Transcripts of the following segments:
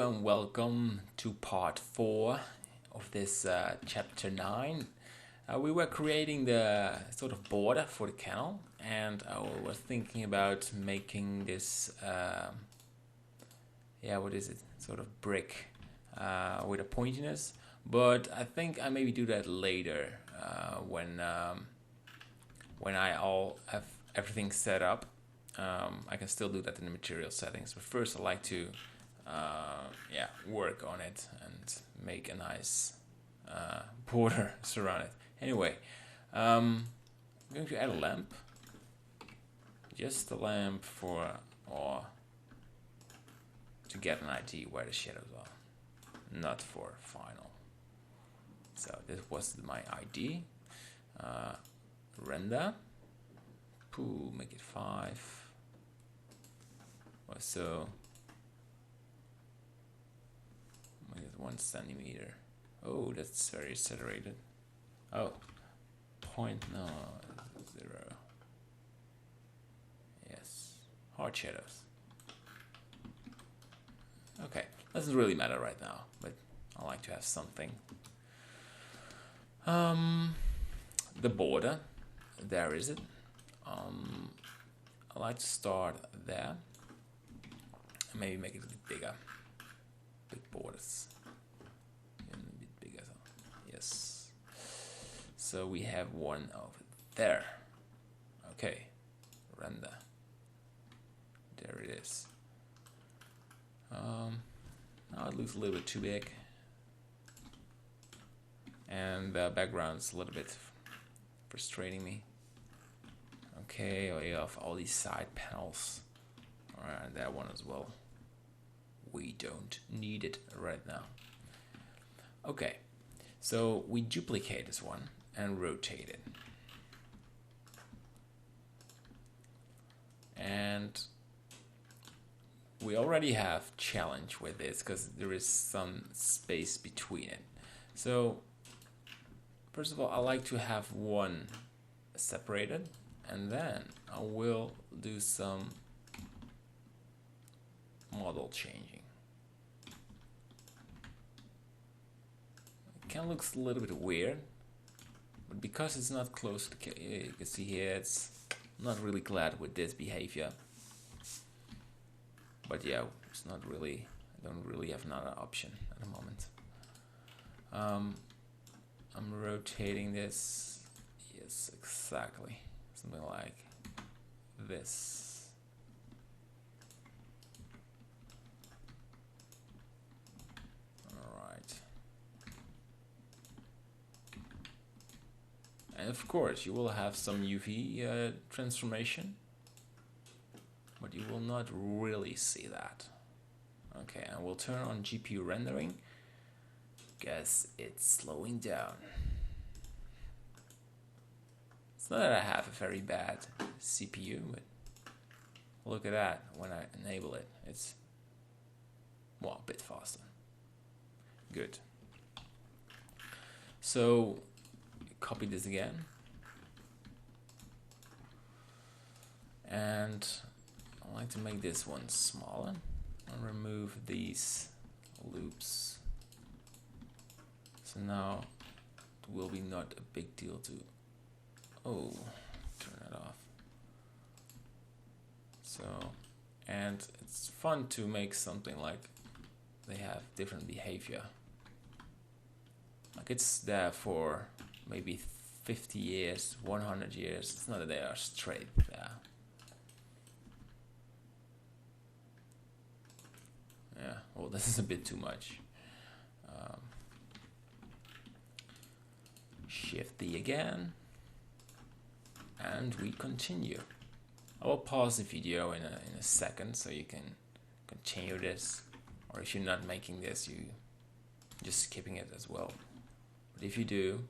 and welcome to part 4 of this chapter 9. We were creating the sort of border for the canal, and I was thinking about making this, what is it, sort of brick with a pointiness, but I think I maybe do that later when I all have everything set up. I can still do that in the material settings, but first I like to work on it and make a nice border surround it. Anyway, I'm going to add a lamp, just a lamp or to get an idea where the shadows are, not for final. So this was my ID. Render, make it 5 or so. Make it 1 centimeter. Oh, that's very saturated. Oh, 0.0. Yes, hard shadows. Okay, doesn't really matter right now, but I like to have something. The border, there is it. I like to start there. Maybe make it a bit bigger. Big borders. And a bit bigger. Yes. So we have one over there. Okay. Render. There it is. Now it looks a little bit too big. And the background's a little bit frustrating me. Okay, we have all these side panels. Alright, that one as well. We don't need it right now. Okay, so we duplicate this one and rotate it. And we already have challenge with this because there is some space between it. So first of all, I like to have one separated, and then I will do some model changing. It kind of looks a little bit weird, but because it's not close to, you can see here, it's not really glad with this behavior. But yeah, it's not really, I don't really have another option at the moment. I'm rotating this, yes, exactly, something like this. Alright. And of course, you will have some UV transformation, but you will not really see that. Okay, and we'll turn on GPU rendering. Guess it's slowing down. It's not that I have a very bad CPU, but look at that. When I enable it, it's, well, a bit faster. Good. So copy this again, and I like to make this one smaller and remove these loops. So now it will be not a big deal to, turn it off. So, and it's fun to make something like they have different behavior. Like it's there for maybe 50 years, 100 years. It's not that they are straight there. Yeah, well, this is a bit too much. Shift D again, and we continue. I will pause the video in a second so you can continue this, or if you're not making this, you just skipping it as well. But if you do,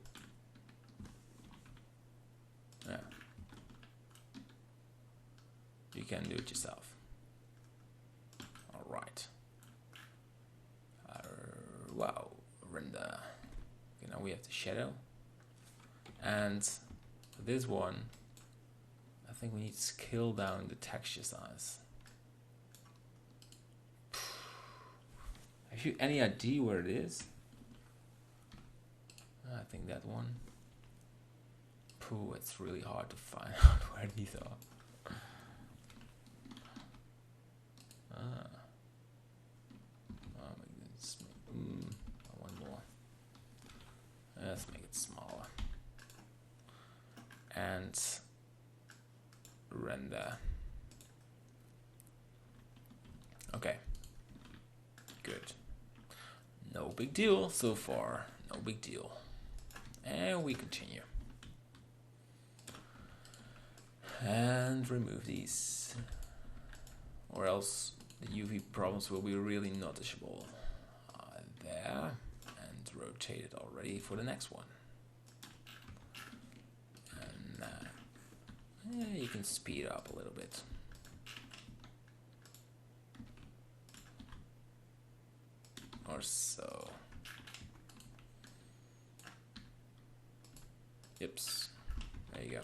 yeah, you can do it yourself. All right. Wow, render. Okay, now we have the shadow. And for this one, I think we need to scale down the texture size. I Have you any idea where it is? I think that one. Pooh, it's really hard to find out where these are. One more. Let's make it smaller. And render. Okay. Good. No big deal so far. No big deal. And we continue. And remove these. Or else the UV problems will be really noticeable. There. And rotate it already for the next one. And you can speed up a little bit. Or so. Yips. There you go.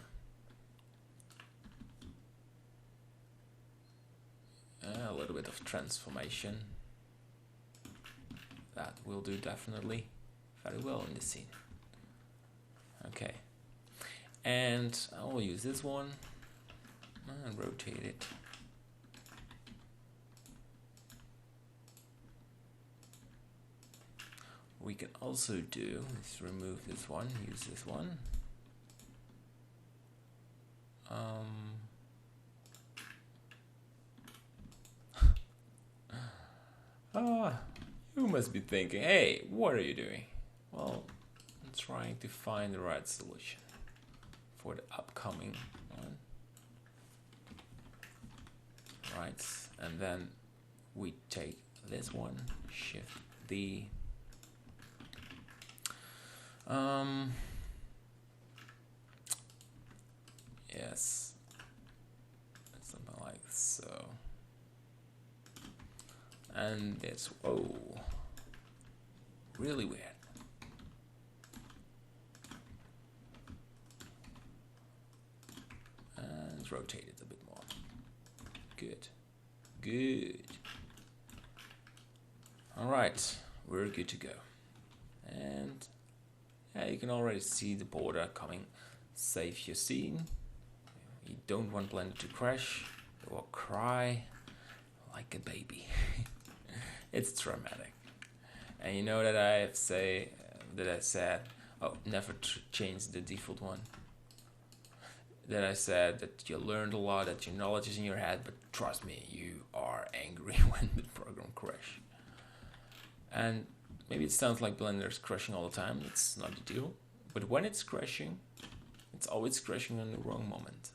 A little bit of transformation. That will do definitely very well in the scene. Okay. And I will use this one and rotate it. We can also do is remove this one, use this one. You must be thinking, hey, what are you doing? Well, I'm trying to find the right solution for the upcoming one. Right, and then we take this one, shift D. Yes, something like so. And it's, whoa, really weird. And rotate it a bit more. Good, good. All right, we're good to go. And yeah, you can already see the border coming. Save your scene. You don't want Blender to crash or cry like a baby. It's dramatic. And you know that I said, oh, never change the default one. That I said that you learned a lot, that your knowledge is in your head, but trust me, you are angry when the program crashes. And maybe it sounds like Blender's crashing all the time. It's not the deal. But when it's crashing, it's always crashing on the wrong moment.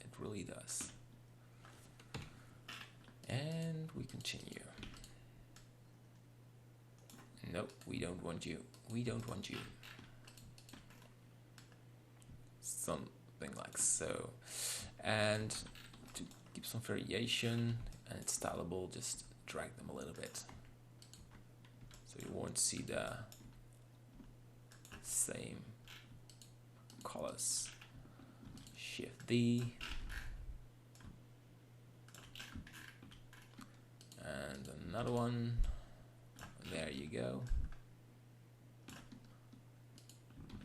It really does. And we continue. Nope, we don't want you. We don't want you. Something like so. And to keep some variation, and it's stylable, just drag them a little bit. So you won't see the same colors. Shift D. And another one. There you go.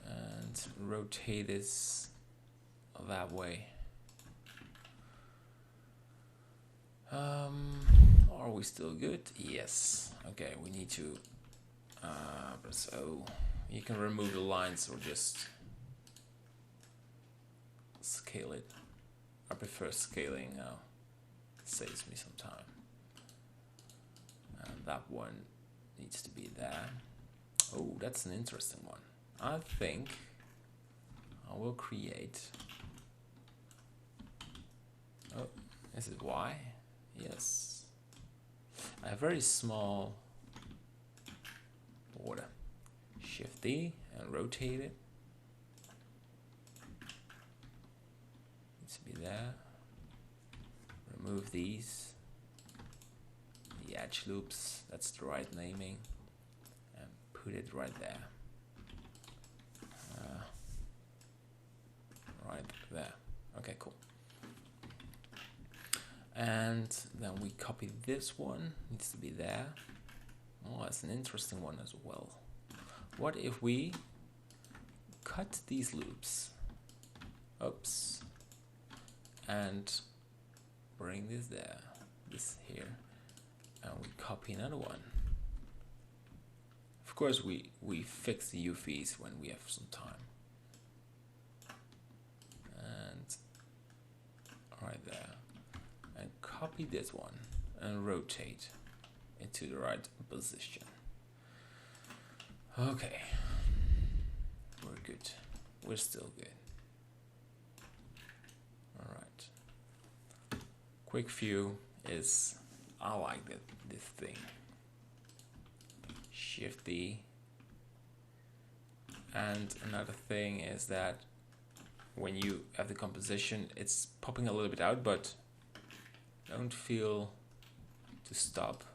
And rotate this that way. Are we still good? Yes. Okay, we need to press O. You can remove the lines or just scale it. I prefer scaling now. It saves me some time. And that one needs to be there. Oh, that's an interesting one. I think I will create. Oh, is it Y? Yes. A very small border. Shift D and rotate it. Needs to be there. Remove these. The edge loops, that's the right naming. And put it right there. Right there. Okay, cool. And then we copy this one, needs to be there. Oh, that's an interesting one as well. What if we cut these loops? Oops. And bring this there, this here, and we copy another one. Of course, we fix the UVs when we have some time. And right there. And copy this one and rotate into the right position. Okay. We're good. We're still good. Alright. Quick view is, I like this thing. Shift D. And another thing is that when you have the composition, it's popping a little bit out, but don't feel to stop,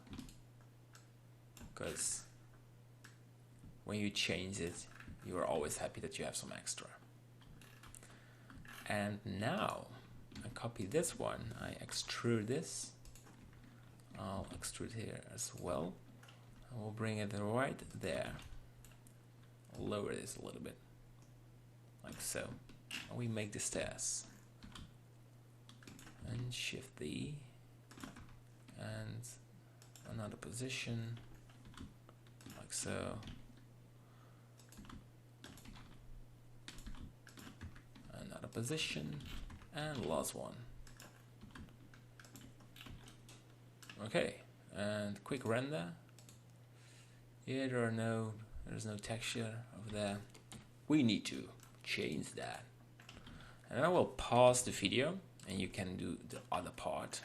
because when you change it, you are always happy that you have some extra. And now I copy this one, I extrude this. I'll extrude here as well. I will bring it right there. I'll lower this a little bit, like so. And we make the stairs. And Shift D. And another position, like so. Another position, and last one. Okay, and quick render. Yeah, there's no texture over there. We need to change that. And I will pause the video and you can do the other part.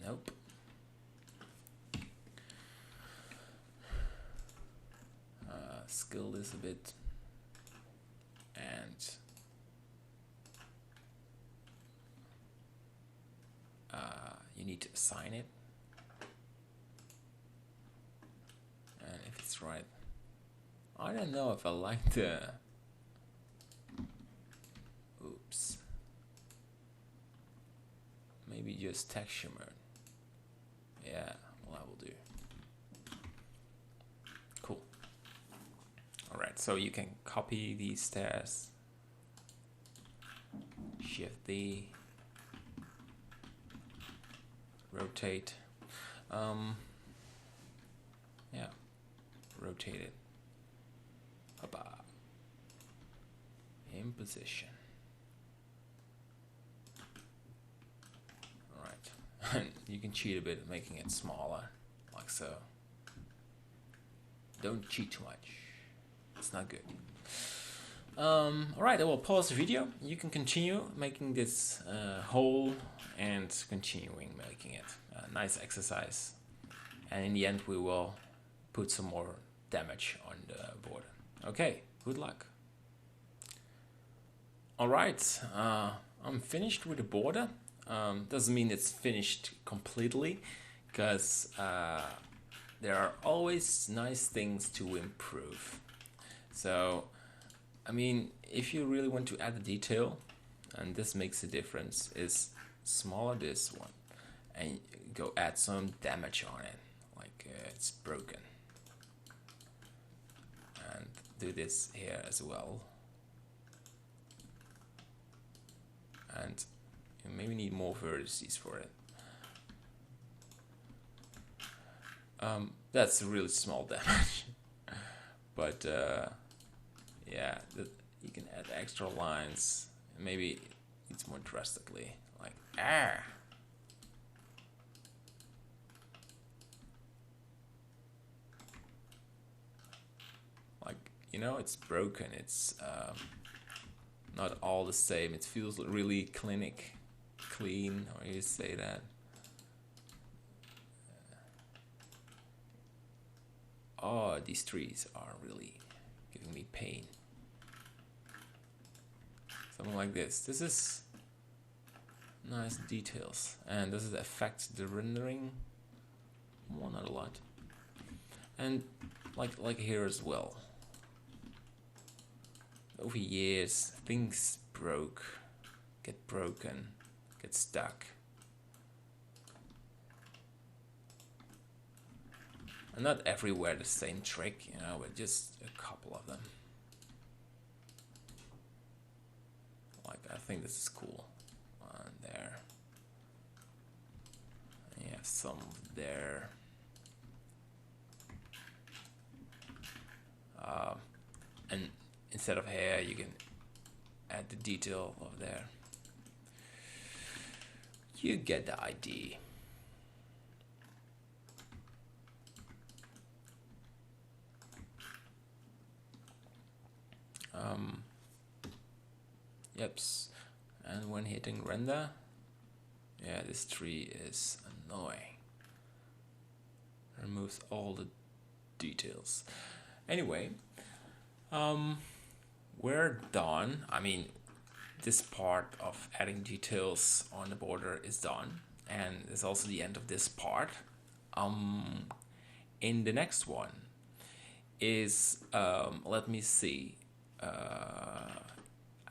Nope. Scale this a bit. And you need to assign it. And if it's right, I don't know if I like the, oops, maybe just texture mode. Yeah, well, I will do. Cool. Alright, so you can copy these stairs, Shift D, rotate, yeah, rotate it, Hoppa. In position. Alright, and you can cheat a bit, making it smaller, like so. Don't cheat too much, it's not good. Alright, I will pause the video. You can continue making this hole and continuing making it. A nice exercise. And in the end we will put some more damage on the board. Okay, good luck. Alright, I'm finished with the border. Doesn't mean it's finished completely, because there are always nice things to improve. So, I mean, if you really want to add a detail, and this makes a difference, is smaller this one, and go add some damage on it, like it's broken. And do this here as well. And you maybe need more vertices for it. That's really small damage. But yeah, you can add extra lines. Maybe it's more drastically, like like, you know, it's broken. It's not all the same. It feels really clean, or you say that. Oh, these trees are really giving me pain. Something like this. This is nice details, and does it affect the rendering? Well, not a lot. And like here as well. Over years, things get broken, get stuck. And not everywhere the same trick, you know, but just a couple of them. Like, I think this is cool. One there. Yeah, some there. And instead of hair, you can add the detail of there. You get the idea. Yeps. And when hitting render, yeah, this tree is annoying. Removes all the details. Anyway, we're done. I mean, this part of adding details on the border is done, and it's also the end of this part. In the next one is let me see.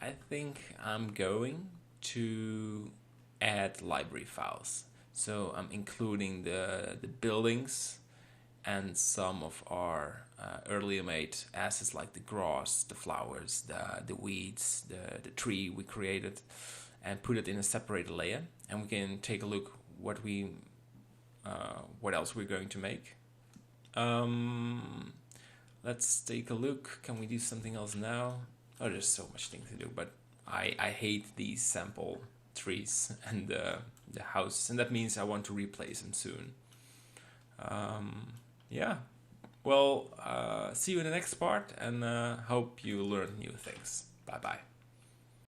I think I'm going to add library files. So I'm including the buildings and some of our earlier made assets like the grass, the flowers, the weeds, the tree we created, and put it in a separate layer. And we can take a look what else we're going to make. Let's take a look. Can we do something else now? Oh, there's so much things to do, but I hate these sample trees and the house, and that means I want to replace them soon. Yeah, well, see you in the next part, and hope you learn new things. Bye bye.